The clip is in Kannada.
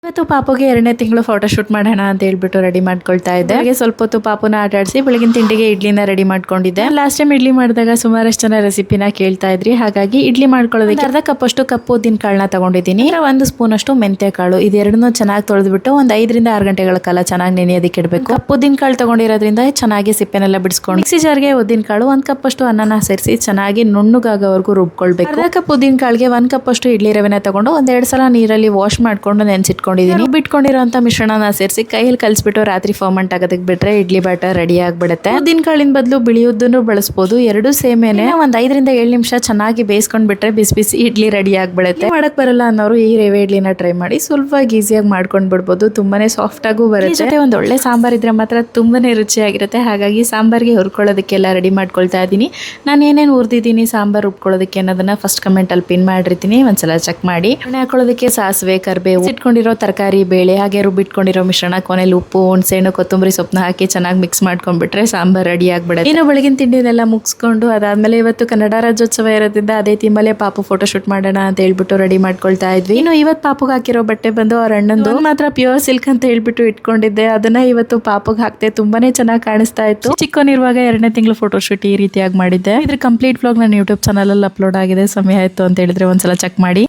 ಇವತ್ತು ಪಾಪುಗೆ 2ನೇ ತಿಂಗಳು ಫೋಟೋ ಶೂಟ್ ಮಾಡೋಣ ಅಂತ ಹೇಳ್ಬಿಟ್ಟು ರೆಡಿ ಮಾಡ್ಕೊಳ್ತಾ ಇದ್ದೆ. ಹಾಗೆ ಸ್ವಲ್ಪ ಹೊತ್ತು ಪಾಪುನ ಆಟ ಆಡಿಸಿ ಬೆಳಗಿನ ತಿಂಡಿಗೆ ಇಡ್ಲಿನ ರೆಡಿ ಮಾಡ್ಕೊಂಡಿದ್ದೆ. ಲಾಸ್ಟ್ ಟೈಮ್ ಇಡ್ಲಿ ಮಾಡಿದಾಗ ಸುಮಾರಷ್ಟು ಜನ ರೆಸಿಪಿನ ಕೇಳ್ತಾ ಇದ್ರಿ. ಹಾಗಾಗಿ ಇಡ್ಲಿ ಮಾಡ್ಕೊಳ್ಳೋದಕ್ಕೆ ಅರ್ಧ ಕಪ್ ಅಷ್ಟು ಕಪ್ಪು ಉದ್ದಿನ ಕಾಳನ್ನ ತಗೊಂಡಿದ್ದೀನಿ. 1 ಸ್ಪೂನ್ ಅಷ್ಟು ಮೆಂತ್ಯ ಕಾಳು, ಇದೆರಡನ್ನೂ ಚೆನ್ನಾಗಿ ತೊಳೆದ್ಬಿಟ್ಟು ಒಂದು 5 ರಿಂದ 6 ಗಂಟೆಗಳ ಕಾಲ ಚೆನ್ನಾಗಿ ನೆನೆಯೋದಕ್ಕೆ ಇಡಬೇಕು. ಕಪ್ಪು ಉದ್ದಿನ ಕಾಳು ತಗೊಂಡಿರೋದ್ರಿಂದ ಚೆನ್ನಾಗಿ ಸಿಪ್ಪೆನೆಲ್ಲ ಬಿಡಿಸ್ಕೊಂಡು ಮಿಕ್ಸಿ ಜಾರ್ಗೆ ಉದ್ದಿನ ಕಾಳು 1 ಕಪ್ ಅಷ್ಟು ಅನ್ನನ ಸೇರಿಸಿ ಚೆನ್ನಾಗಿ ನುಣ್ಣಗಾಗೋವರೆಗೂ ರುಬ್ಕೊಳ್ಬೇಕು. ಅರ್ಧ ಕಪ್ ಉದ್ದಿನ ಕಾಳಿಗೆ 1 ಕಪ್ ಅಷ್ಟು ಇಡ್ಲಿ ರವೆನ ತಗೊಂಡು 1-2 ಸಲ ನೀರಲ್ಲಿ ವಾಶ್ ಮಾಡ್ಕೊಂಡು ನೆನೆಸಿಟ್ಕೊಂಡಿದ್ದೀನಿ. ಬಿಟ್ಕೊಂಡಿರೋಂಥ ಮಿಶ್ರಣನ ಸೇರಿಸಿ ಕೈಯಲ್ಲಿ ಕಲಿಸ್ಬಿಟ್ಟು ರಾತ್ರಿ ಫರ್ಮೆಂಟ್ ಆಗೋದಕ್ಕೆ ಬಿಟ್ರೆ ಇಡ್ಲಿ ಬ್ಯಾಟರ್ ರೆಡಿ ಆಗ್ಬಿಡುತ್ತೆ. ಉದ್ದಿನ ಕಾಳಿನ ಬದಲು ಬಿಳಿ ಉದ್ದನ್ನು ಬಳಸಬಹುದು. ಎರಡು ಸೇಮೇನೆ ಒಂದು 5 ರಿಂದ 7 ನಿಮಿಷ ಚೆನ್ನಾಗಿ ಬೇಯಿಸ್ಕೊಂಡ್ ಬಿಟ್ರೆ ಬಿಸಿ ಬಿಸಿ ಇಡ್ಲಿ ರೆಡಿ ಆಗ್ಬಿಡುತ್ತೆ. ಮಾಡಕ್ ಬರಲ್ಲ ಅನ್ನೋರು ಈ ರವೆ ಇಡ್ಲಿನ ಟ್ರೈ ಮಾಡಿ. ಸ್ವಲ್ಪ ಈಸಿಯಾಗಿ ಮಾಡ್ಕೊಂಡ್ ಬಿಡ್ಬೋದು. ತುಂಬಾನೇ ಸಾಫ್ಟ್ ಆಗೂ ಬರುತ್ತೆ. ಜೊತೆ ಒಂದು ಒಳ್ಳೆ ಸಾಂಬಾರ್ ಇದ್ರೆ ಮಾತ್ರ ತುಂಬಾನೇ ರುಚಿಯಾಗಿರುತ್ತೆ. ಹಾಗಾಗಿ ಸಾಂಬಾರ್ಗೆ ಹುರ್ಕೊಳ್ಳೋದಕ್ಕೆಲ್ಲ ರೆಡಿ ಮಾಡ್ಕೊಳ್ತಾ ಇದ್ದೀನಿ. ನಾನು ಏನೇನು ಹುರಿದಿದ್ದೀನಿ ಸಾಂಬಾರ್ ರುಬ್ಕೊಳ್ಳೋದಕ್ಕೆ ಅನ್ನೋದನ್ನ ಫಸ್ಟ್ ಕಮೆಂಟ್ ಅಲ್ಲಿ ಪಿನ್ ಮಾಡಿರ್ತೀನಿ, ಒಂದ್ಸಲ ಚೆಕ್ ಮಾಡಿ. ಎಣ್ಣೆ ಹಾಕೊಳ್ಳೋದಕ್ಕೆ ಸಾಸಿವೆ, ಕರಿಬೇವು, ಇಟ್ಕೊಂಡಿರೋ ತರಕಾರಿ, ಬೇಳೆ, ಹಾಗೆ ರುಬ್ಬಿಟ್ಕೊಂಡಿರೋ ಮಿಶ್ರಣ, ಕೊನೆಯಲ್ಲಿ ಉಪ್ಪು, ಹುಣಸೆಹಣ್ಣು, ಕೊತ್ತಂಬರಿ ಸೊಪ್ಪನ್ನ ಹಾಕಿ ಚೆನ್ನಾಗಿ ಮಿಕ್ಸ್ ಮಾಡ್ಕೊಂಡ್ಬಿಟ್ರೆ ಸಾಂಬಾರ್ ರೆಡಿ ಆಗ್ಬಿಡುತ್ತೆ. ಇನ್ನು ಬೆಳಗಿನ ತಿಂಡಿನೆಲ್ಲ ಮುಗಿಸ್ಕೊಂಡು ಅದಾದ್ಮೇಲೆ ಇವತ್ತು ಕನ್ನಡ ರಾಜ್ಯೋತ್ಸವ ಇರೋದ್ರಿಂದ ಅದೇ ಥೀಮಲ್ಲೇ ಪಾಪು ಫೋಟೋ ಶೂಟ್ ಮಾಡೋಣ ಅಂತ ಹೇಳ್ಬಿಟ್ಟು ರೆಡಿ ಮಾಡ್ಕೊಳ್ತಾ ಇದ್ವಿ. ಇನ್ನು ಇವತ್ತು ಪಾಪುಗೆ ಹಾಕಿರೋ ಬಟ್ಟೆ ಬಂದು ಅವ್ರ ಅಣ್ಣಂದು ಮಾತ್ರ ಪ್ಯೂರ್ ಸಿಲ್ಕ್ ಅಂತ ಹೇಳ್ಬಿಟ್ಟು ಇಟ್ಕೊಂಡಿದ್ದೆ. ಅದನ್ನ ಇವತ್ತು ಪಾಪುಗೆ ಹಾಕ್ತೆ. ತುಂಬಾನೇ ಚೆನ್ನಾಗಿ ಕಾಣಿಸ್ತಾ ಇತ್ತು. ಚಿಕ್ಕವನಿರುವಾಗ 2ನೇ ತಿಂಗಳು ಫೋಟೋ ಶೂಟ್ ಈ ರೀತಿಯಾಗಿ ಮಾಡಿದ್ದೆ. ಇದ್ರ ಕಂಪ್ಲೀಟ್ ವ್ಲಾಗ್ ನನ್ನ ಯೂಟ್ಯೂಬ್ ಚಾನಲ್ ಅಲ್ಲಿ ಅಪ್ಲೋಡ್ ಆಗಿದೆ. ಸಮಯ ಆಯ್ತು ಅಂತ ಹೇಳಿದ್ರೆ ಒಂದ್ಸಲ ಚೆಕ್ ಮಾಡಿ.